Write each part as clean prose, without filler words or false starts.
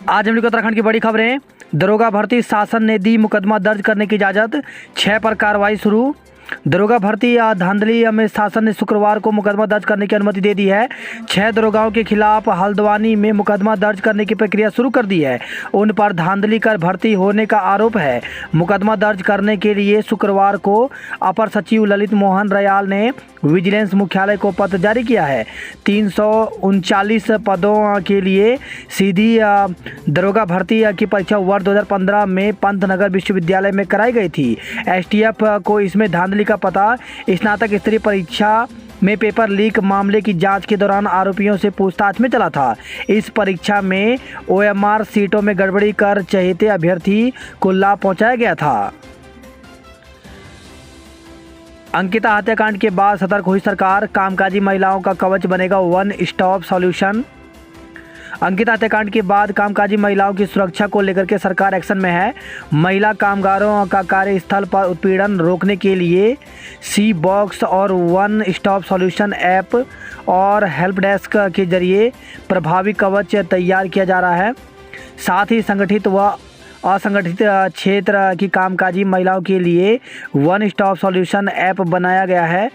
आज हम लोग उत्तराखंड की बड़ी खबरें। दरोगा भर्ती शासन ने दी मुकदमा दर्ज करने की इजाज़त, 6 पर कार्रवाई शुरू। दरोगा भर्ती धांधली में शासन ने शुक्रवार को मुकदमा दर्ज करने की अनुमति दे दी है। 6 दरोगाओं के खिलाफ हल्द्वानी में मुकदमा दर्ज करने की प्रक्रिया शुरू कर दी है। उन पर धांधली कर भर्ती होने का आरोप है। मुकदमा दर्ज करने के लिए शुक्रवार को अपर सचिव ललित मोहन रयाल ने विजिलेंस मुख्यालय को पत्र जारी किया है। 339 पदों के लिए सीधी दरोगा भर्ती की परीक्षा वर्ष 2015 में पंतनगर विश्वविद्यालय में कराई गई थी। एसटीएफ को इसमें धांधली का पता स्नातक स्तरीय परीक्षा में पेपर लीक मामले की जांच के दौरान आरोपियों से पूछताछ में चला था। इस परीक्षा में ओएमआर सीटों में गड़बड़ी कर चहेते अभ्यर्थी को लाभ पहुंचाया गया था। अंकिता हत्याकांड के बाद सतर्क हुई सरकार, कामकाजी महिलाओं का कवच बनेगा वन स्टॉप सॉल्यूशन। अंकिता हत्याकांड के बाद कामकाजी महिलाओं की सुरक्षा को लेकर के सरकार एक्शन में है। महिला कामगारों का कार्यस्थल पर उत्पीड़न रोकने के लिए सी बॉक्स और वन स्टॉप सॉल्यूशन ऐप और हेल्प डेस्क के जरिए प्रभावी कवच तैयार किया जा रहा है। साथ ही संगठित व असंगठित क्षेत्र की कामकाजी महिलाओं के लिए वन स्टॉप सॉल्यूशन ऐप बनाया गया है,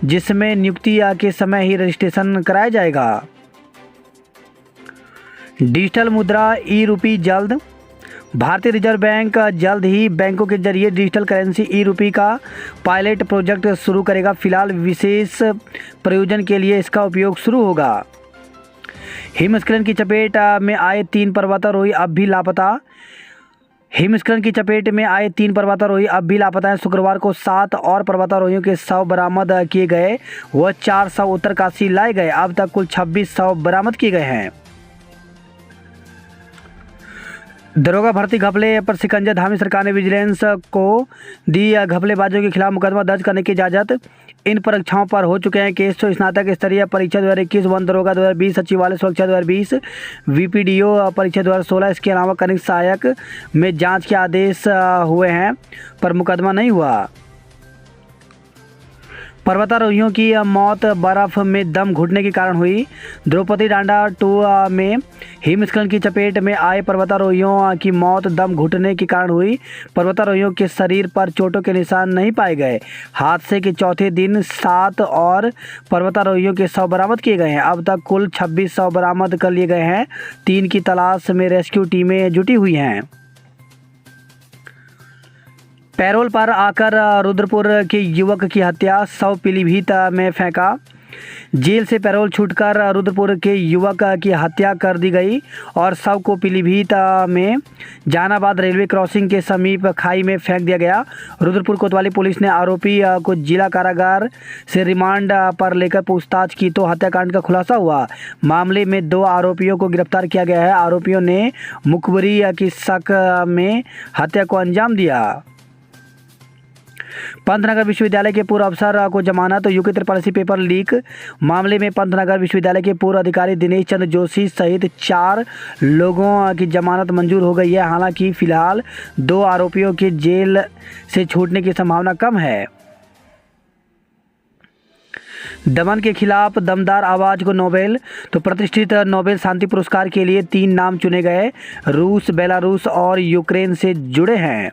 जिसमें नियुक्ति के समय ही रजिस्ट्रेशन कराया जाएगा। डिजिटल मुद्रा ई रूपी जल्द। भारतीय रिजर्व बैंक जल्द ही बैंकों के जरिए डिजिटल करेंसी ई रूपी का पायलट प्रोजेक्ट शुरू करेगा। फिलहाल विशेष प्रयोजन के लिए इसका उपयोग शुरू होगा। हिमस्खलन की चपेट में आए 3 पर्वतारोही अब भी लापता। हिमस्खलन की चपेट में आए 3 पर्वतारोही अब भी लापता हैं। शुक्रवार को 7 और पर्वतारोहियों के शव बरामद किए गए व 4 शव उत्तरकाशी लाए गए। अब तक कुल 26 शव बरामद किए गए हैं। दरोगा भर्ती घपले पर शिकंजा धामी, सरकार ने विजिलेंस को दी घपलेबाजों के खिलाफ मुकदमा दर्ज करने की इजाज़त। इन परीक्षाओं पर हो चुके हैं केस। स्नातक स्तरीय परीक्षा 2021, वन दरोगा 2020, सचिवालय सुरक्षा 2020, वीपीडीओ परीक्षा 2016। इसके अलावा कनिष्ठ सहायक में जांच के आदेश हुए हैं पर मुकदमा नहीं हुआ। पर्वतारोहियों की मौत बर्फ में दम घुटने के कारण हुई। द्रौपदी डांडा 2 में हिमस्खलन की चपेट में आए पर्वतारोहियों की मौत दम घुटने के कारण हुई। पर्वतारोहियों के शरीर पर चोटों के निशान नहीं पाए गए। हादसे के चौथे दिन 7 और पर्वतारोहियों के शव बरामद किए गए हैं। अब तक कुल 26 शव बरामद कर लिए गए हैं। 3 की तलाश में रेस्क्यू टीमें जुटी हुई हैं। पैरोल पर आकर रुद्रपुर के युवक की हत्या, शव पीलीभीत में फेंका। जेल से पैरोल छूटकर रुद्रपुर के युवक की हत्या कर दी गई और शव को पीलीभीत में जहानाबाद रेलवे क्रॉसिंग के समीप खाई में फेंक दिया गया। रुद्रपुर कोतवाली पुलिस ने आरोपी को जिला कारागार से रिमांड पर लेकर पूछताछ की तो हत्याकांड का खुलासा हुआ। मामले में 2 आरोपियों को गिरफ्तार किया गया है। आरोपियों ने मुखबिरी की शक में हत्या को अंजाम दिया। पंतनगर विश्वविद्यालय के पूर्व अफसर को जमानत, यूके त्रिपल पेपर लीक मामले में पंतनगर विश्वविद्यालय के पूर्व अधिकारी दिनेश चंद्र जोशी सहित 4 लोगों की जमानत मंजूर हो गई है। हालांकि फिलहाल 2 आरोपियों के जेल से छूटने की संभावना कम है। दमन के खिलाफ दमदार आवाज को नोबेल। तो प्रतिष्ठित नोबेल शांति पुरस्कार के लिए 3 नाम चुने गए। रूस, बेलारूस और यूक्रेन से जुड़े हैं।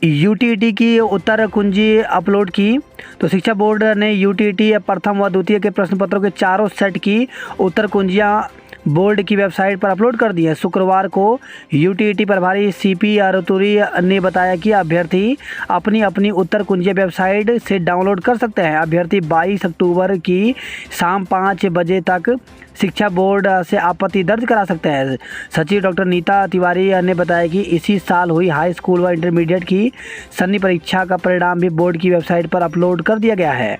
यूटीटी की उत्तर कुंजी अपलोड की। तो शिक्षा बोर्ड ने यूटीटी प्रथम व द्वितीय के प्रश्न पत्रों के चारों सेट की उत्तर कुंजियां बोर्ड की वेबसाइट पर अपलोड कर दी है। शुक्रवार को यूटीटी प्रभारी सीपी अरुतुरी ने बताया कि अभ्यर्थी अपनी अपनी उत्तर कुंजिया वेबसाइट से डाउनलोड कर सकते हैं। अभ्यर्थी 22 अक्टूबर की शाम 5 बजे तक शिक्षा बोर्ड से आपत्ति दर्ज करा सकते हैं। सचिव डॉक्टर नीता तिवारी ने बताया कि इसी साल हुई हाई स्कूल व इंटरमीडिएट की सन्नी परीक्षा का परिणाम भी बोर्ड की वेबसाइट पर अपलोड कर दिया गया है।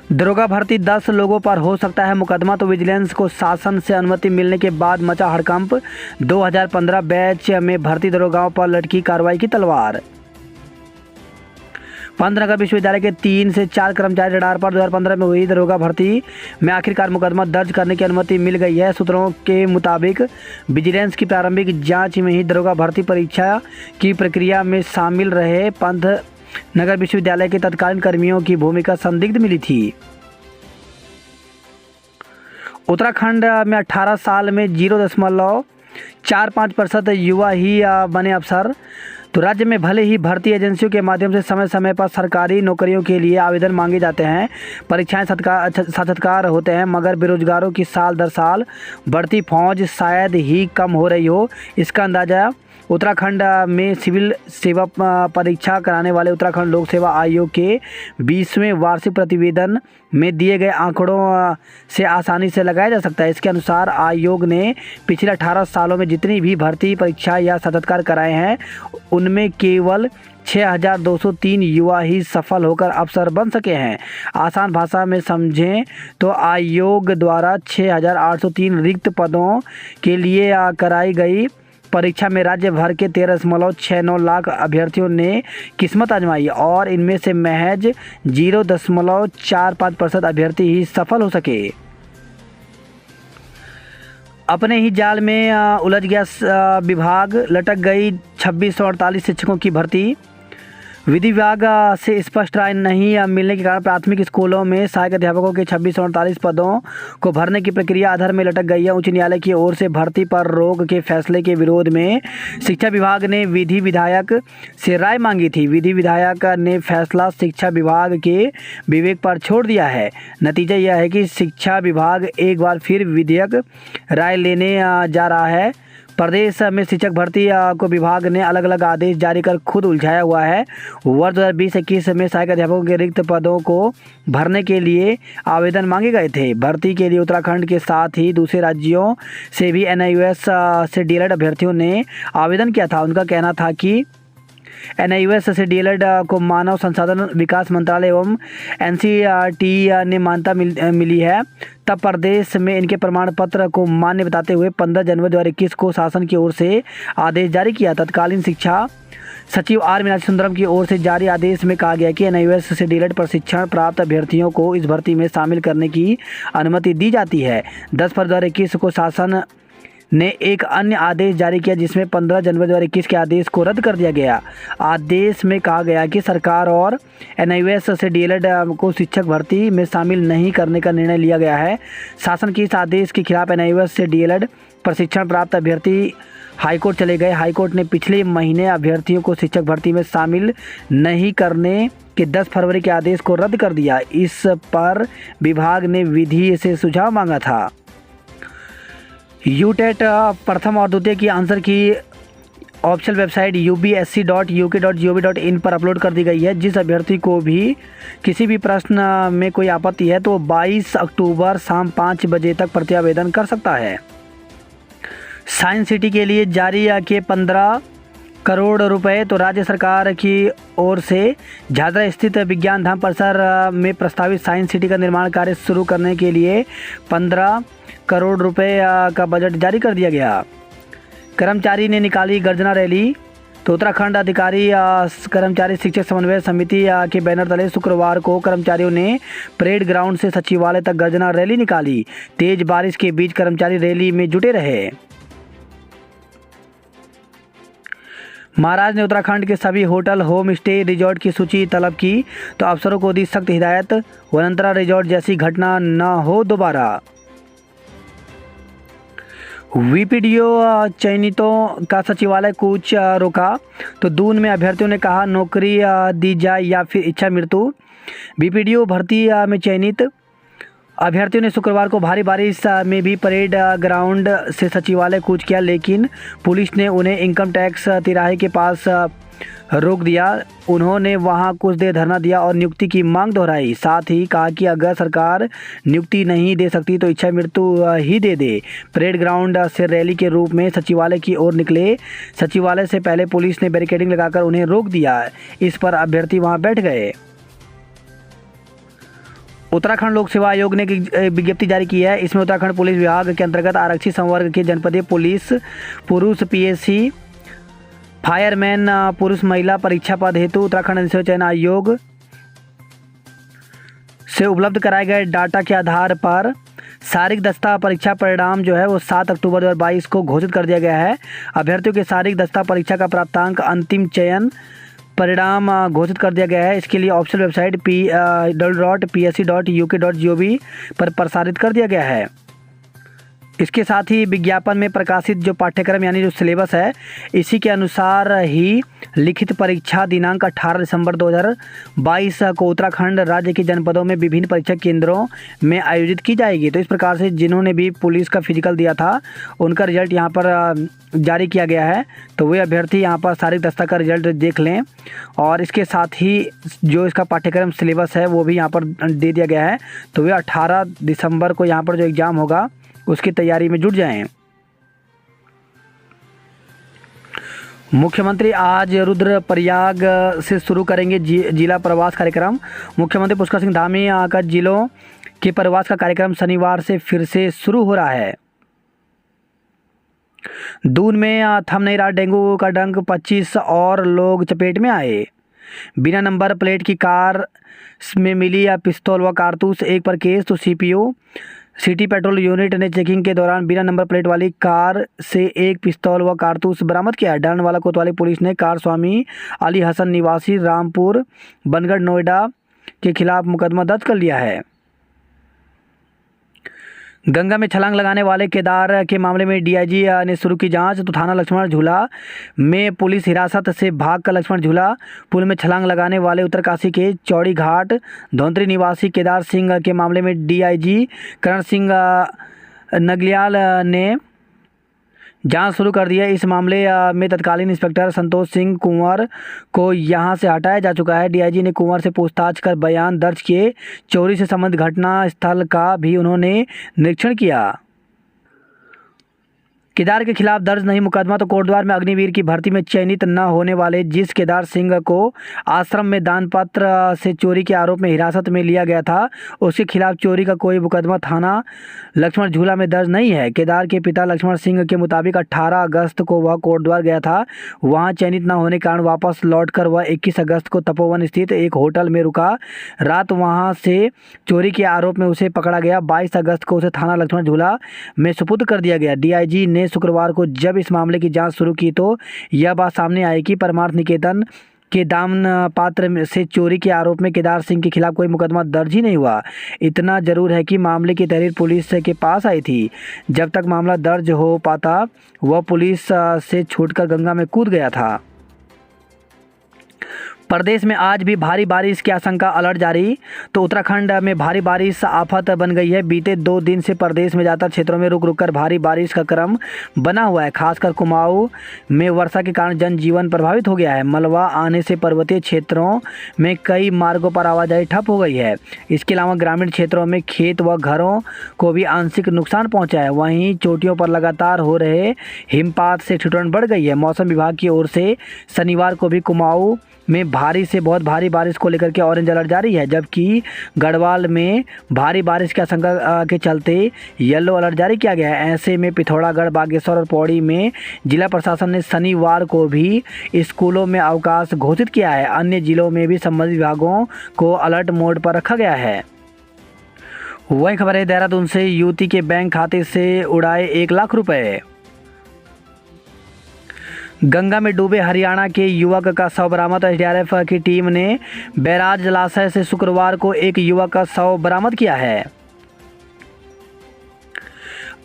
दरोगा भर्ती 10 लोगों पर हो सकता है मुकदमा। तो विजिलेंस को शासन से अनुमति मिलने के बाद मचा हड़कंप। 2015 बैच में भर्ती दरोगाओं पर लटकी कार्रवाई की तलवार। पंतनगर विश्वविद्यालय के 3 से 4 कर्मचारी रडार पर 2015 में हुई दरोगा भर्ती में आखिरकार मुकदमा दर्ज करने की अनुमति मिल गई है। सूत्रों के मुताबिक विजिलेंस की प्रारंभिक जांच में ही दरोगा भर्ती परीक्षा की प्रक्रिया में शामिल रहे पंतनगर विश्वविद्यालय के तत्कालीन कर्मियों की भूमिका संदिग्ध मिली थी। उत्तराखंड में 18 साल में 0.45% युवा ही बने अफसर। तो राज्य में भले ही भर्ती एजेंसियों के माध्यम से समय समय पर सरकारी नौकरियों के लिए आवेदन मांगे जाते हैं, परीक्षाएं साक्षात्कार होते हैं, मगर बेरोजगारों की साल दर साल बढ़ती फौज शायद ही कम हो रही हो। इसका अंदाज़ा उत्तराखंड में सिविल सेवा परीक्षा कराने वाले उत्तराखंड लोक सेवा आयोग के 20वें वार्षिक प्रतिवेदन में दिए गए आंकड़ों से आसानी से लगाया जा सकता है। इसके अनुसार आयोग ने पिछले 18 सालों में जितनी भी भर्ती परीक्षा या साक्षात्कार कराए हैं, उनमें केवल 6,203 युवा ही सफल होकर अफसर बन सके हैं। आसान भाषा में समझें तो आयोग द्वारा 6,803 रिक्त पदों के लिए कराई गई परीक्षा में राज्य भर के 13.69 लाख अभ्यर्थियों ने किस्मत आजमाई और इनमें से महज 0.45% अभ्यर्थी ही सफल हो सके। अपने ही जाल में उलझ गया विभाग, लटक गई 2648 शिक्षकों की भर्ती। विधि विभाग से स्पष्ट राय नहीं मिलने के कारण प्राथमिक स्कूलों में सहायक अध्यापकों के 2648 पदों को भरने की प्रक्रिया अधर में लटक गई है। उच्च न्यायालय की ओर से भर्ती पर रोक के फैसले के विरोध में शिक्षा विभाग ने विधि विधायक से राय मांगी थी। विधि विधायक ने फैसला शिक्षा विभाग के विवेक पर छोड़ दिया है। नतीजा यह है कि शिक्षा विभाग एक बार फिर विधेयक राय लेने जा रहा है। प्रदेश में शिक्षक भर्ती को विभाग ने अलग अलग आदेश जारी कर खुद उलझाया हुआ है। वर्ष 2020-21 में सहायक अध्यापकों के रिक्त पदों को भरने के लिए आवेदन मांगे गए थे। भर्ती के लिए उत्तराखंड के साथ ही दूसरे राज्यों से भी NIOS से DLED अभ्यर्थियों ने आवेदन किया था। उनका कहना था कि NIOS से DLED को मानव संसाधन विकास मंत्रालय एवं NCERT ने मान्यता मिली है। तब प्रदेश में इनके प्रमाण पत्र को मान्य बताते हुए 15 जनवरी 2021 को शासन की ओर से आदेश जारी किया। तत्कालीन शिक्षा सचिव R मीनाक्षी सुंदरम की ओर से जारी आदेश में कहा गया कि NIOS से DLED प्रशिक्षण प्राप्त अभ्यर्थियों को इस भर्ती में शामिल करने की अनुमति दी जाती है। 10 फरवरी 2021 को शासन ने एक अन्य आदेश जारी किया, जिसमें 15 जनवरी 2021 के आदेश को रद्द कर दिया गया। आदेश में कहा गया कि सरकार और NIOS से DLED को शिक्षक भर्ती में शामिल नहीं करने का निर्णय लिया गया है। शासन के इस आदेश के खिलाफ NIOS से DLED प्रशिक्षण प्राप्त अभ्यर्थी हाईकोर्ट चले गए। हाईकोर्ट ने पिछले महीने अभ्यर्थियों को शिक्षक भर्ती में शामिल नहीं करने के 10 फरवरी के आदेश को रद्द कर दिया। इस पर विभाग ने विधि से सुझाव मांगा था। यूटेट प्रथम और द्वितीय की आंसर की ऑफिशियल वेबसाइट upsc.uk.gov.in पर अपलोड कर दी गई है। जिस अभ्यर्थी को भी किसी भी प्रश्न में कोई आपत्ति है तो 22 अक्टूबर शाम 5 बजे तक प्रत्यावेदन कर सकता है। साइंस सिटी के लिए जारी के 15 करोड़ रुपए तो राज्य सरकार की ओर से झाझरा स्थित विज्ञान धाम परिसर में प्रस्तावित साइंस सिटी का निर्माण कार्य शुरू करने के लिए 15 करोड़ रुपए का बजट जारी कर दिया गया। कर्मचारी ने निकाली गर्जना रैली। तो उत्तराखंड अधिकारी कर्मचारी शिक्षक समन्वय समिति के बैनर तले शुक्रवार को कर्मचारियों ने परेड ग्राउंड से सचिवालय तक गर्जना रैली निकाली। तेज बारिश के बीच कर्मचारी रैली में जुटे रहे। महाराज ने उत्तराखंड के सभी होटल, होम स्टे, रिजॉर्ट की सूची तलब की। तो अफसरों को दी सख्त हिदायत, वनंतरा रिजॉर्ट जैसी घटना न हो दोबारा। VPDO चयनितों का सचिवालय कूच रोका। तो दून में अभ्यर्थियों ने कहा नौकरी दी जाए या फिर इच्छा मृत्यु। VPDO भर्ती में चयनित अभ्यर्थियों ने शुक्रवार को भारी बारिश में भी परेड ग्राउंड से सचिवालय कूच किया, लेकिन पुलिस ने उन्हें इनकम टैक्स तिराहे के पास रोक दिया। उन्होंने वहां कुछ देर धरना दिया और नियुक्ति की मांग दोहराई। साथ ही कहा कि अगर सरकार नियुक्ति नहीं दे सकती तो इच्छा मृत्यु ही दे दे। परेड ग्राउंड से रैली के रूप में सचिवालय की ओर निकले। सचिवालय से पहले पुलिस ने बैरिकेडिंग लगाकर उन्हें रोक दिया। इस पर अभ्यर्थी वहां बैठ गए। उत्तराखंड लोक सेवा आयोग ने एक विज्ञप्ति जारी की है। इसमें उत्तराखंड पुलिस विभाग के अंतर्गत आरक्षित संवर्ग के जनपदीय पुलिस पुरुष PSC, फायरमैन पुरुष महिला परीक्षा पद हेतु उत्तराखंड अनुसूचित चयन आयोग से उपलब्ध कराए गए डाटा के आधार पर शारीरिक दस्ता परीक्षा परिणाम जो है वो 7 अक्टूबर 2022 को घोषित कर दिया गया है। अभ्यर्थियों के शारीरिक दस्ता परीक्षा का प्राप्तांक अंतिम चयन परिणाम घोषित कर दिया गया है। इसके लिए ऑफिशियल वेबसाइट www.psc.uk.gov पर प्रसारित कर दिया गया है। इसके साथ ही विज्ञापन में प्रकाशित जो पाठ्यक्रम यानी जो सिलेबस है, इसी के अनुसार ही लिखित परीक्षा दिनांक 18 दिसंबर 2022 को उत्तराखंड राज्य के जनपदों में विभिन्न परीक्षा केंद्रों में आयोजित की जाएगी। तो इस प्रकार से जिन्होंने भी पुलिस का फिजिकल दिया था उनका रिजल्ट यहाँ पर जारी किया गया है। तो वे अभ्यर्थी यहाँ पर शारीरिक दस्ता का रिजल्ट देख लें, और इसके साथ ही जो इसका पाठ्यक्रम सिलेबस है वो भी यहाँ पर दे दिया गया है। तो वे 18 दिसंबर को यहाँ पर जो एग्ज़ाम होगा उसकी तैयारी में जुट जाएं। मुख्यमंत्री आज रुद्रप्रयाग से शुरू करेंगे जिला प्रवास कार्यक्रम। मुख्यमंत्री पुष्कर सिंह धामी का जिलों के प्रवास का कार्यक्रम शनिवार से फिर से शुरू हो रहा है। दून में थम नहीं रहा डेंगू का डंक, 25 और लोग चपेट में आए। बिना नंबर प्लेट की कार में मिली पिस्तौल व कारतूस, एक पर केस। तो सीपीओ सिटी पेट्रोल यूनिट ने चेकिंग के दौरान बिना नंबर प्लेट वाली कार से एक पिस्तौल व कारतूस बरामद किया है। डालनवाला कोतवाली पुलिस ने कार स्वामी अली हसन निवासी रामपुर बनगढ़ नोएडा के खिलाफ मुकदमा दर्ज कर लिया है। गंगा में छलांग लगाने वाले केदार के मामले में डीआईजी ने शुरू की जांच। तो थाना लक्ष्मण झूला में पुलिस हिरासत से भाग कर लक्ष्मण झूला पुल में छलांग लगाने वाले उत्तरकाशी के चौड़ी घाट धौंतरी निवासी केदार सिंह के मामले में डीआईजी करण सिंह नगलियाल ने जांच शुरू कर दी है। इस मामले में तत्कालीन इंस्पेक्टर संतोष सिंह कुंवर को यहां से हटाया जा चुका है। डीआईजी ने कुंवर से पूछताछ कर बयान दर्ज किए। चोरी से संबंधित घटना स्थल का भी उन्होंने निरीक्षण किया। केदार के खिलाफ दर्ज नहीं मुकदमा। तो कोटद्वार में अग्निवीर की भर्ती में चयनित न होने वाले जिस केदार सिंह को आश्रम में दान पत्र से चोरी के आरोप में हिरासत में लिया गया था, उसके खिलाफ चोरी का कोई मुकदमा थाना लक्ष्मण झूला में दर्ज नहीं है। केदार के पिता लक्ष्मण सिंह के मुताबिक 18 अगस्त को वह कोटद्वार गया था। वहां चयनित न होने के कारण वापस लौटकर वह 21 अगस्त को तपोवन स्थित एक होटल में रुका। रात वहां से चोरी के आरोप में उसे पकड़ा गया। 22 अगस्त को उसे थाना लक्ष्मण झूला में सुपुर्द कर दिया गया। डीआईजी ने शुक्रवार को जब इस मामले की जांच शुरू की तो यह बात सामने आई कि परमार्थ निकेतन के दान पात्र से चोरी के आरोप में केदार सिंह के खिलाफ कोई मुकदमा दर्ज ही नहीं हुआ। इतना जरूर है कि मामले की तहरीर पुलिस के पास आई थी। जब तक मामला दर्ज हो पाता वह पुलिस से छूटकर गंगा में कूद गया था। प्रदेश में आज भी भारी बारिश की आशंका, अलर्ट जारी। तो उत्तराखंड में भारी बारिश आफत बन गई है। बीते 2 दिन से प्रदेश में ज़्यादातर क्षेत्रों में रुक रुक कर भारी बारिश का क्रम बना हुआ है। खासकर कुमाऊं में वर्षा के कारण जनजीवन प्रभावित हो गया है। मलबा आने से पर्वतीय क्षेत्रों में कई मार्गों पर आवाजाही ठप हो गई है। इसके अलावा ग्रामीण क्षेत्रों में खेत व घरों को भी आंशिक नुकसान पहुँचा है। वहीं चोटियों पर लगातार हो रहे हिमपात से ठिठुरन बढ़ गई है। मौसम विभाग की ओर से शनिवार को भी कुमाऊं में भारी से बहुत भारी बारिश को लेकर के ऑरेंज अलर्ट जारी है, जबकि गढ़वाल में भारी बारिश की आशंका के चलते येलो अलर्ट जारी किया गया है। ऐसे में पिथौरागढ़, बागेश्वर और पौड़ी में जिला प्रशासन ने शनिवार को भी स्कूलों में अवकाश घोषित किया है। अन्य जिलों में भी संबंधित विभागों को अलर्ट मोड पर रखा गया है। वही खबर है देहरादून से, युवती के बैंक खाते से उड़ाए 1 लाख रुपए। गंगा में डूबे हरियाणा के युवक का शव बरामद। एसडीआरएफ की टीम ने बैराज जलाशय से शुक्रवार को एक युवक का शव बरामद किया है।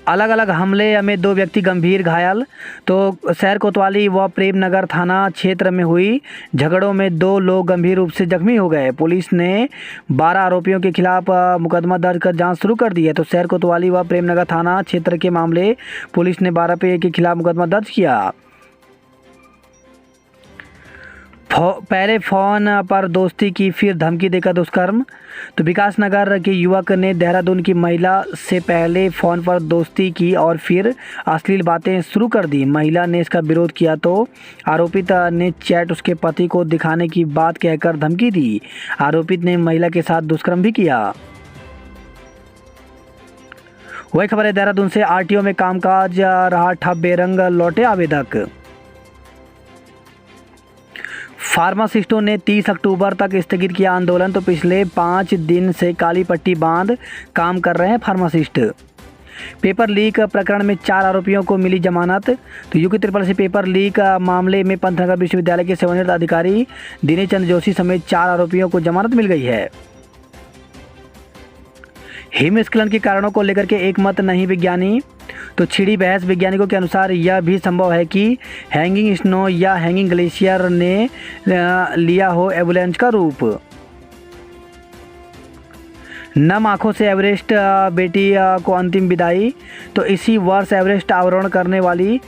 अलग अलग हमले में 2 व्यक्ति गंभीर घायल। तो शहर कोतवाली व प्रेमनगर थाना क्षेत्र में हुई झगड़ों में 2 लोग गंभीर रूप से जख्मी हो गए। पुलिस ने 12 आरोपियों के खिलाफ मुकदमा दर्ज कर जांच शुरू कर दी है। तो शहर कोतवाली व प्रेमनगर थाना क्षेत्र के मामले पुलिस ने 12 के खिलाफ मुकदमा दर्ज किया। पहले फ़ोन पर दोस्ती की, फिर धमकी देकर दुष्कर्म। तो विकास नगर के युवक ने देहरादून की महिला से पहले फ़ोन पर दोस्ती की और फिर अश्लील बातें शुरू कर दी। महिला ने इसका विरोध किया तो आरोपित ने चैट उसके पति को दिखाने की बात कहकर धमकी दी। आरोपित ने महिला के साथ दुष्कर्म भी किया। वही खबर है देहरादून से, आरटीओ में कामकाज रहा ठप, बेरंग लौटे आवेदक। फार्मासिस्टों ने 30 अक्टूबर तक स्थगित किया आंदोलन। तो पिछले 5 दिन से काली पट्टी बांध काम कर रहे हैं फार्मासिस्ट। पेपर लीक प्रकरण में 4 आरोपियों को मिली जमानत। तो UP triple C paper leak मामले में पंतनगर विश्वविद्यालय के सेवानिवृत्त अधिकारी दिनेश चंद्र जोशी समेत 4 आरोपियों को जमानत मिल गई है। हिमस्खलन के कारणों को लेकर के एक मत नहीं विज्ञानी। तो छिड़ी बहस। वैज्ञानिकों के अनुसार यह भी संभव है कि हैंगिंग स्नो या हैंगिंग ग्लेशियर ने लिया हो एवलांच का रूप। नम आंखों से एवरेस्ट बेटी को अंतिम विदाई। तो इसी वर्ष एवरेस्ट आरोहण करने वाली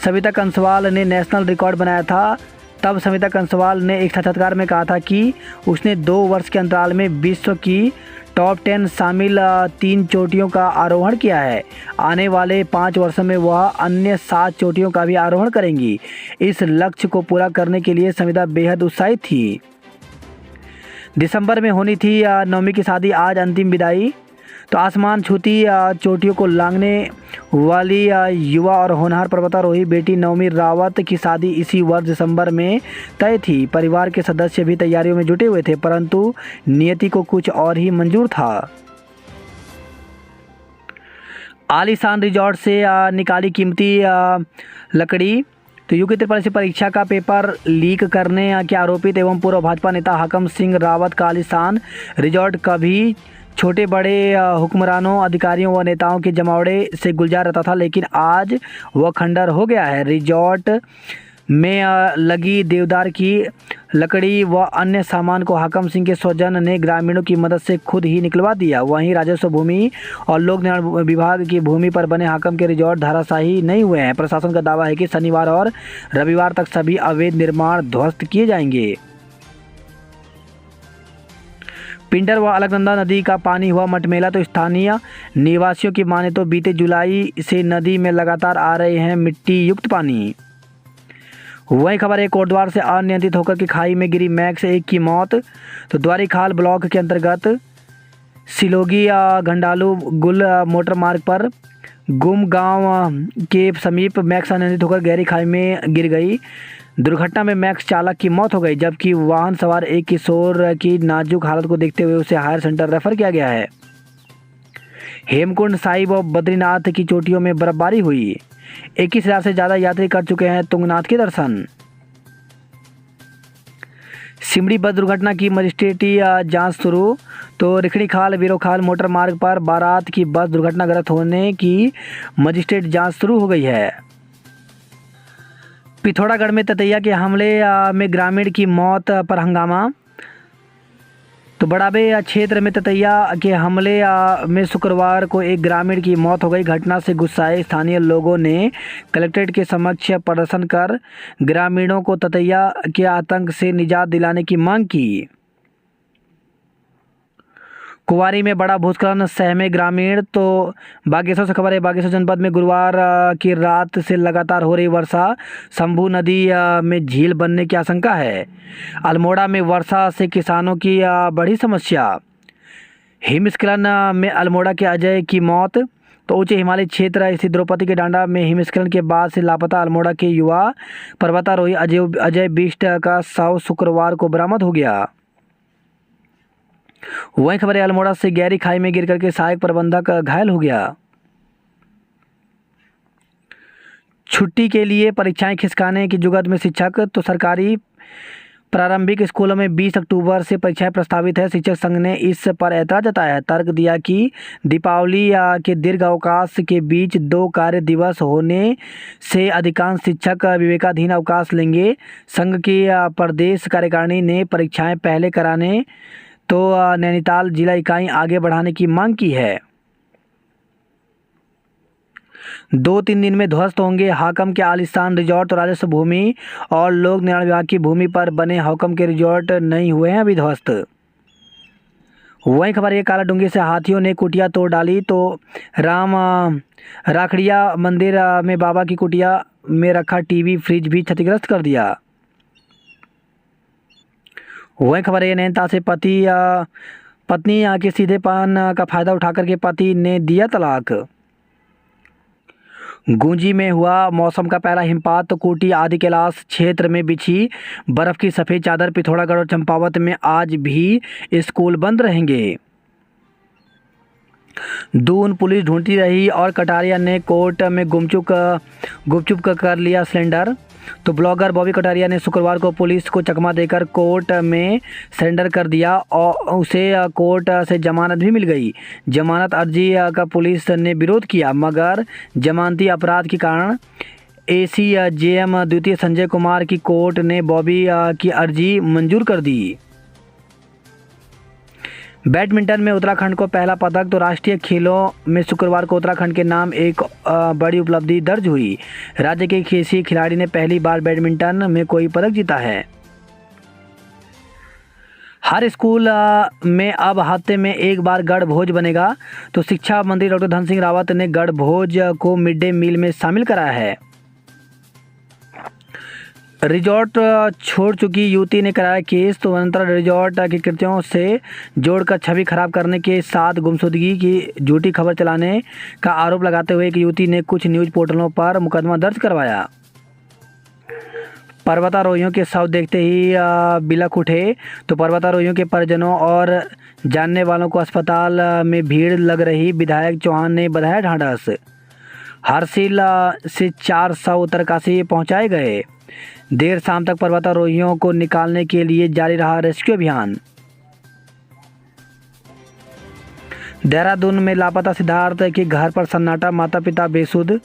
सविता कंसवाल ने नेशनल रिकॉर्ड बनाया था। तब सविता कंसवाल ने एक साक्षात्कार में कहा था कि उसने 2 वर्ष के अंतराल में विश्व की टॉप 10 शामिल 3 चोटियों का आरोहण किया है। आने वाले 5 वर्षों में वह अन्य 7 चोटियों का भी आरोहण करेंगी। इस लक्ष्य को पूरा करने के लिए सविता बेहद उत्साहित थी। दिसंबर में होनी थी नवमी की शादी, आज अंतिम विदाई। तो आसमान छूती चोटियों को लांघने वाली युवा और होनहार पर्वतारोही बेटी नवमी रावत की शादी इसी वर्ष दिसंबर में तय थी। परिवार के सदस्य भी तैयारियों में जुटे हुए थे, परंतु नियति को कुछ और ही मंजूर था। आलीशान रिजॉर्ट से निकाली कीमती लकड़ी। तो यूपी त्रिपल परीक्षा का पेपर लीक करने के आरोपित एवं पूर्व भाजपा नेता हाकम सिंह रावत का आलीशान रिजॉर्ट कभी छोटे बड़े हुक्मरानों, अधिकारियों व नेताओं के जमावड़े से गुलजार रहता था, लेकिन आज वह खंडर हो गया है। रिजॉर्ट में लगी देवदार की लकड़ी व अन्य सामान को हाकम सिंह के स्वजन ने ग्रामीणों की मदद से खुद ही निकलवा दिया। वहीं राजस्व, भूमि और लोक निर्माण विभाग की भूमि पर बने हाकम के रिजॉर्ट धराशायी नहीं हुए हैं। प्रशासन का दावा है कि शनिवार और रविवार तक सभी अवैध निर्माण ध्वस्त किए जाएंगे। पिंडर व अलकनंदा नदी का पानी हुआ मटमेला। तो स्थानीय निवासियों की माने तो बीते जुलाई से नदी में लगातार आ रहे हैं मिट्टी युक्त पानी। वही खबर है कोटद्वार से अनियंत्रित होकर के खाई में गिरी मैक्स 1 की मौत। तो द्वारीखाल ब्लॉक के अंतर्गत सिलोगी घंडालू गुल मोटर मार्ग पर गुम गांव के समीप मैक्स अनियंत्रित होकर गहरी खाई में गिर गई। दुर्घटना में मैक्स चालक की मौत हो गई, जबकि वाहन सवार एक किशोर की नाजुक हालत को देखते हुए उसे हायर सेंटर रेफर किया गया है। हेमकुंड साहिब और बद्रीनाथ की चोटियों में बर्फबारी हुई। 21,000 से ज़्यादा यात्री कर चुके हैं तुंगनाथ के दर्शन। सिमड़ी बस दुर्घटना की मजिस्ट्रेटी जांच शुरू। तो रिखणीखाल बीरोखाल मोटर मार्ग पर बारात की बस दुर्घटनाग्रस्त होने की मजिस्ट्रेट जांच शुरू हो गई है। पिथौरागढ़ में ततैया के हमले में ग्रामीण की मौत पर हंगामा। तो बड़ाबे क्षेत्र में ततैया के हमले में शुक्रवार को एक ग्रामीण की मौत हो गई। घटना से गुस्साए स्थानीय लोगों ने कलेक्ट्रेट के समक्ष प्रदर्शन कर ग्रामीणों को ततैया के आतंक से निजात दिलाने की मांग की। कुंवारी में बड़ा भूस्खलन सहमे ग्रामीण। तो बागेश्वर से खबर है, बागेश्वर जनपद में गुरुवार की रात से लगातार हो रही वर्षा शंभू नदी में झील बनने की आशंका है। अल्मोड़ा में वर्षा से किसानों की बड़ी समस्या। हिमस्खलन में अल्मोड़ा के अजय की मौत। तो ऊंचे हिमालय क्षेत्र स्थित द्रौपदी के डांडा में हिमस्खलन के बाद से लापता अल्मोड़ा के युवा पर्वतारोही अजय बिष्ट का शव शुक्रवार को बरामद हो गया। वहीं खबर है अल्मोड़ा से गहरी खाई में गिर करके सहायक प्रबंधक घायल हो गया। छुट्टी के लिए परीक्षाएं खिसकाने की जुगत में शिक्षक। तो सरकारी प्रारंभिक स्कूलों में 20 अक्टूबर से परीक्षाएं प्रस्तावित है। शिक्षक संघ ने इस पर ऐतराज जताया है। तर्क दिया कि दीपावली के दीर्घ अवकाश के बीच 2 कार्य दिवस होने से अधिकांश शिक्षक विवेकाधीन अवकाश लेंगे। संघ की प्रदेश कार्यकारिणी ने परीक्षाएं पहले कराने तो नैनीताल जिला इकाई आगे बढ़ाने की मांग की है। 2-3 दिन में ध्वस्त होंगे हाकम के आलीशान रिजॉर्ट। तो राजस्व, भूमि और लोक निर्माण विभाग की भूमि पर बने हाकम के रिजॉर्ट नहीं हुए हैं अभी ध्वस्त। वहीं खबर है कालाडूंगी से हाथियों ने कुटिया तोड़ डाली। तो राम राखड़िया मंदिर में बाबा की कुटिया में रखा टीवी फ्रिज भी क्षतिग्रस्त कर दिया। वही खबर है नैनीताल से पत्नी के सीधेपन का फायदा उठाकर के पति ने दिया तलाक। गूंजी में हुआ मौसम का पहला हिमपात। तो कोटी आदि कैलाश क्षेत्र में बिछी बर्फ की सफ़ेद चादर। पिथौरागढ़ और चंपावत में आज भी स्कूल बंद रहेंगे। दून पुलिस ढूंढती रही और कटारिया ने कोर्ट में गुपचुप कर लिया सिलेंडर। तो ब्लॉगर बॉबी कटारिया ने शुक्रवार को पुलिस को चकमा देकर कोर्ट में सरेंडर कर दिया और उसे कोर्ट से जमानत भी मिल गई। जमानत अर्जी का पुलिस ने विरोध किया, मगर जमानती अपराध के कारण ACJM द्वितीय संजय कुमार की कोर्ट ने बॉबी की अर्जी मंजूर कर दी। बैडमिंटन में उत्तराखंड को पहला पदक। तो राष्ट्रीय खेलों में शुक्रवार को उत्तराखंड के नाम एक बड़ी उपलब्धि दर्ज हुई। राज्य के किसी खिलाड़ी ने पहली बार बैडमिंटन में कोई पदक जीता है। हर स्कूल में अब हफ्ते में एक बार गढ़ भोज बनेगा। तो शिक्षा मंत्री डॉक्टर धन सिंह रावत ने गढ़ भोज को मिड डे मील में शामिल कराया है। रिजॉर्ट छोड़ चुकी युवती ने कराया केस। तो अनंतर रिजॉर्ट की कृत्यों से जोड़कर छवि खराब करने के साथ गुमशुदगी की झूठी खबर चलाने का आरोप लगाते हुए एक युवती ने कुछ न्यूज़ पोर्टलों पर मुकदमा दर्ज करवाया। पर्वतारोहियों के शव देखते ही बिलख उठे। तो पर्वतारोहियों के परिजनों और जानने वालों को अस्पताल में भीड़ लग रही। विधायक चौहान ने बढ़ाया ढांढस। हरसिल से 4 शव उत्तरकाशी पहुंचाए गए। देर शाम तक पर्वतारोहियों को निकालने के लिए जारी रहा रेस्क्यू अभियान। देहरादून में लापता सिद्धार्थ के घर पर सन्नाटा, माता पिता बेसुध।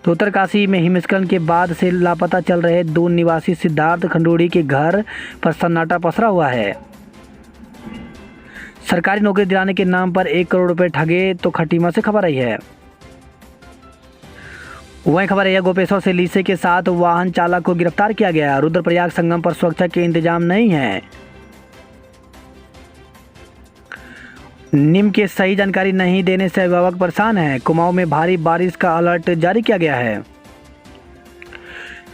तो उत्तरकाशी में हिमस्खलन के बाद से लापता चल रहे दून निवासी सिद्धार्थ खंडूड़ी के घर पर सन्नाटा पसरा हुआ है। सरकारी नौकरी दिलाने के नाम पर 1 करोड़ रुपए ठगे। तो खटीमा से खबर आई है। वहीं खबर है गोपेश्वर से लीसे के साथ वाहन चालक को गिरफ्तार किया गया। रुद्रप्रयाग संगम पर सुरक्षा के इंतजाम नहीं है। निम के सही जानकारी नहीं देने से अभिभावक परेशान है। कुमाऊं में भारी बारिश का अलर्ट जारी किया गया है।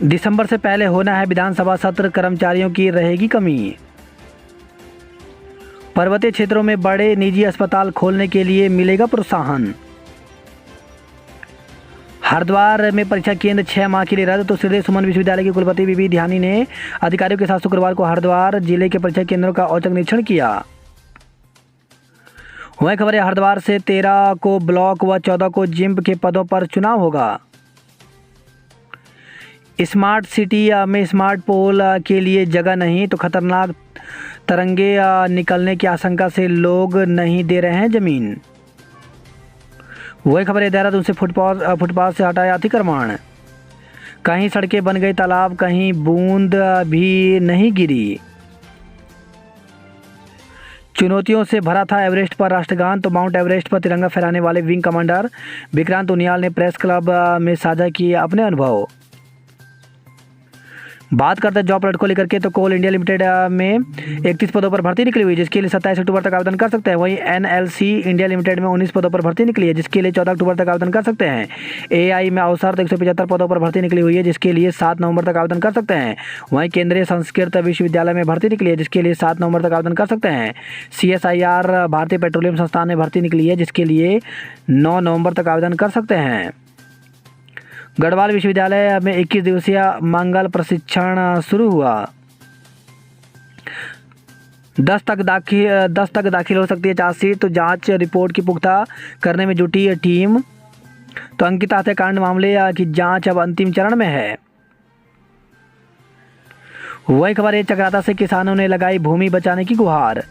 दिसंबर से पहले होना है विधानसभा सत्र, कर्मचारियों की रहेगी कमी। पर्वतीय क्षेत्रों में बड़े निजी अस्पताल खोलने के लिए मिलेगा प्रोत्साहन। हरिद्वार में परीक्षा केंद्र 6 माह के लिए रद्द। तो श्रीदेव सुमन विश्वविद्यालय के कुलपति बीबी ध्यानी ने अधिकारियों के साथ शुक्रवार को हरिद्वार जिले के परीक्षा केंद्रों का औचक निरीक्षण किया। वहीं खबर है हरिद्वार से 13 को ब्लॉक व 14 को जिम्प के पदों पर चुनाव होगा। स्मार्ट सिटी में स्मार्ट पोल के लिए जगह नहीं। तो खतरनाक तरंगे निकलने की आशंका से लोग नहीं दे रहे हैं जमीन। वही खबर है देहरादून से फुटपाथ से हटाया अतिक्रमण। कहीं सड़कें बन गई तालाब, कहीं बूंद भी नहीं गिरी। चुनौतियों से भरा था एवरेस्ट पर राष्ट्रगान। तो माउंट एवरेस्ट पर तिरंगा फहराने वाले विंग कमांडर विक्रांत उनियाल ने प्रेस क्लब में साझा किए अपने अनुभव। बात करते हैं जॉब अलर्ट को लेकर के। तो कोल इंडिया लिमिटेड में 31 पदों पर भर्ती निकली हुई, जिसके लिए 27 अक्टूबर तक आवेदन कर सकते हैं। वहीं NLC इंडिया लिमिटेड में 19 पदों पर भर्ती निकली है, जिसके लिए 14 अक्टूबर तक आवेदन कर सकते हैं। AI में अवसर 175 पदों पर भर्ती निकली हुई है, जिसके लिए 7 नवंबर तक आवेदन कर सकते हैं। वहीं केंद्रीय संस्कृत विश्वविद्यालय में भर्ती निकली है, जिसके लिए 7 नवंबर तक आवेदन कर सकते हैं। CSIR भारतीय पेट्रोलियम संस्थान में भर्ती निकली है, जिसके लिए 9 नवंबर तक आवेदन कर सकते हैं। गढ़वाल विश्वविद्यालय में 21 दिवसीय मंगल प्रशिक्षण शुरू हुआ। 10 तक दाखिल हो सकती है चार्जशीट। तो जांच रिपोर्ट की पुख्ता करने में जुटी है टीम। तो अंकिता हत्याकांड मामले की जांच अब अंतिम चरण में है। वही खबर है चक्राता से किसानों ने लगाई भूमि बचाने की गुहार।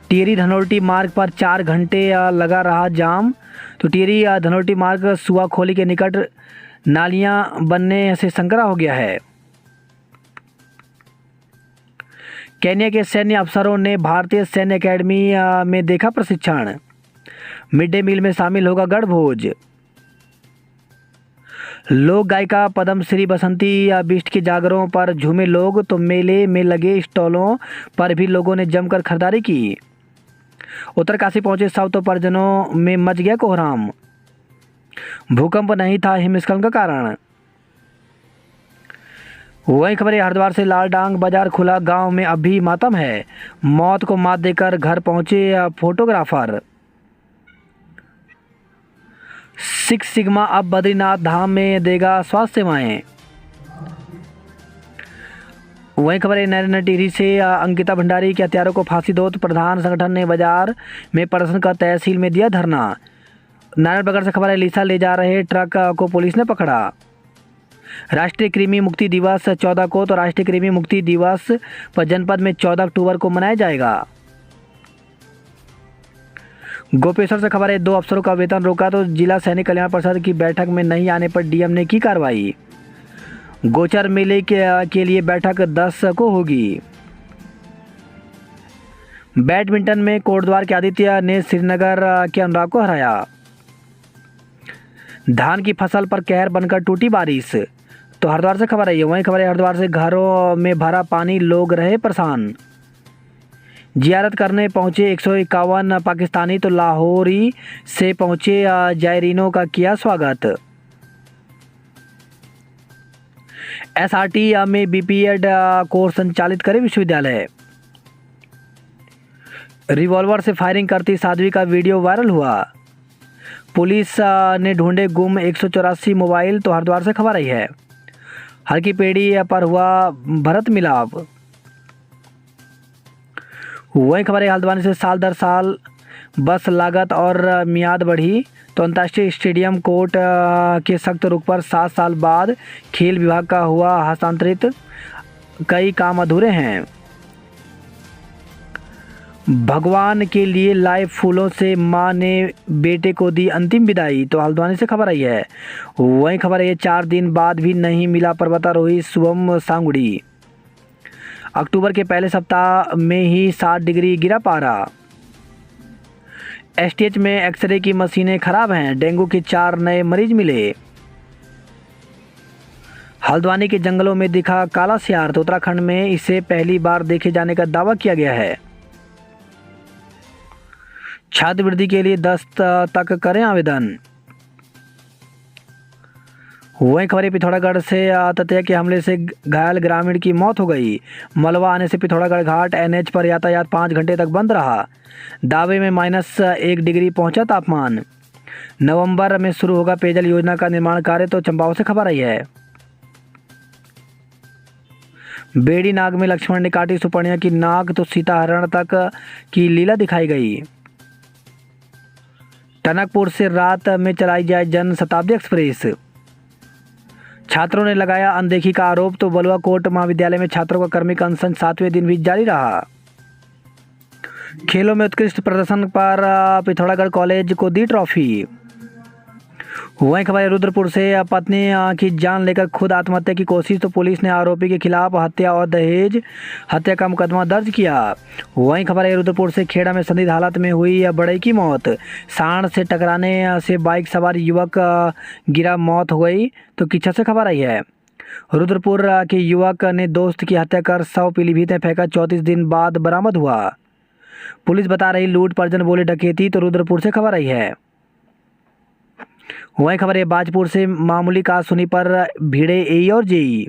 टिहरी धनोल्टी मार्ग पर 4 घंटे लगा रहा जाम। तो टिहरी धनोल्टी मार्ग सुआखोली के निकट नालियां बनने से संकरा हो गया है। केन्या के सैन्य अफसरों ने भारतीय सैन्य अकेडमी में देखा प्रशिक्षण। मिड डे मील में शामिल होगा गढ़ भोज। लोक गायिका पद्मश्री बसंती बिष्ट के जागरों पर झूमे लोग। तो मेले में लगे स्टॉलों पर भी लोगों ने जमकर खरीदारी की। उत्तरकाशी पहुंचे साउथ परिजनों में मच गया कोहराम। भूकंप नहीं था हिमस्खलन का कारण। वही खबर है हरिद्वार से लालडांग बाजार खुला, गांव में अब भी मातम है। मौत को मात देकर घर पहुंचे फोटोग्राफर। 6 सिग्मा अब बद्रीनाथ धाम में देगा स्वास्थ्य सेवाएं। वही खबर है नरेंद्र टिहरी से अंकिता भंडारी के हत्यारों को फांसी दो। तो प्रधान संगठन ने बाजार में प्रदर्शन कर तहसील में दिया धरना। नारायणनगर से खबर है, लीसा ले जा रहे ट्रक को पुलिस ने पकड़ा। राष्ट्रीय कृमि मुक्ति दिवस 14 को, तो राष्ट्रीय कृमि मुक्ति दिवस पर जनपद में 14 अक्टूबर को मनाया जाएगा। गोपेश्वर से खबर है, 2 अफसरों का वेतन रोका, तो जिला सैनिक कल्याण परिषद की बैठक में नहीं आने पर डीएम ने की कार्रवाई। गोचर मेले के लिए बैठक 10 को होगी। बैडमिंटन में कोटद्वार के आदित्य ने श्रीनगर के अनुराग को हराया। धान की फसल पर कहर बनकर टूटी बारिश, तो हरिद्वार से खबर है। वहीं खबर है, हरिद्वार से घरों में भरा पानी, लोग रहे परेशान। जियारत करने पहुंचे 151 पाकिस्तानी, तो लाहौरी से पहुंचे जायरीनों का किया स्वागत। एसआरटी में बीपीएड कोर्स संचालित करे विश्वविद्यालय। रिवॉल्वर से फायरिंग करती साध्वी का वीडियो वायरल हुआ। पुलिस ने ढूंढे गुम 184 मोबाइल, तो हरिद्वार से खबर आई है। हर की पेड़ी पर हुआ भरत मिलाप। वही खबर है, हल्द्वानी से साल दर साल बस लागत और मियाद बढ़ी, तो अंतर्राष्ट्रीय स्टेडियम कोर्ट के सख्त रुख पर 7 साल बाद खेल विभाग का हुआ हस्तांतरित, कई काम अधूरे हैं। भगवान के लिए लाए फूलों से मां ने बेटे को दी अंतिम विदाई, तो हल्द्वानी से खबर आई है। वही खबर है, 4 दिन बाद भी नहीं मिला पर्वतारोही शुभम सांगुड़ी। अक्टूबर के पहले सप्ताह में ही 60 डिग्री गिरा पारा। एसटीएच में एक्सरे की मशीनें खराब हैं, डेंगू के 4 नए मरीज मिले। हल्द्वानी के जंगलों में दिखा काला सियार, तो उत्तराखंड में इसे पहली बार देखे जाने का दावा किया गया है। छात्रवृत्ति के लिए 10 तक करें आवेदन। वहीं खबर पिथौरागढ़ से ततैया के हमले से घायल ग्रामीण की मौत हो गई। मलबा आने से पिथौरागढ़ घाट एनएच पर यातायात 5 घंटे तक बंद रहा। दावे में -1 डिग्री पहुंचा तापमान। नवंबर में शुरू होगा पेयजल योजना का निर्माण कार्य, तो चंपावत से खबर आई है। बेड़ी नाग में लक्ष्मण ने काटी सुपर्णिया की नाक, तो सीता हरण तक की लीला दिखाई गई। टनकपुर से रात में चलाई जाए जन शताब्दी एक्सप्रेस। छात्रों ने लगाया अनदेखी का आरोप, तो बलुआ कोट महाविद्यालय में छात्रों का कर्मिक अनशन 7वें दिन भी जारी रहा। खेलों में उत्कृष्ट प्रदर्शन पर पिथौरागढ़ कॉलेज को दी ट्रॉफी। वहीं खबर है, रुद्रपुर से पत्नी की जान लेकर खुद आत्महत्या की कोशिश, तो पुलिस ने आरोपी के खिलाफ हत्या और दहेज हत्या का मुकदमा दर्ज किया। वहीं खबर है, रुद्रपुर से खेड़ा में संदिग्ध हालत में हुई बढ़ई की मौत। सांड से टकराने से बाइक सवार युवक गिरा, मौत हो गई, तो किच्छा से खबर आई है। रुद्रपुर के युवक ने दोस्त की हत्या कर शव पीलीभीत में फेंका, 34 दिन बाद बरामद हुआ। पुलिस बता रही लूट पर्जन बोले डकैती, तो रुद्रपुर से खबर आई है। वहीं खबर है, बाजपुर से मामूली का सुनी पर भिड़े एई और जेई।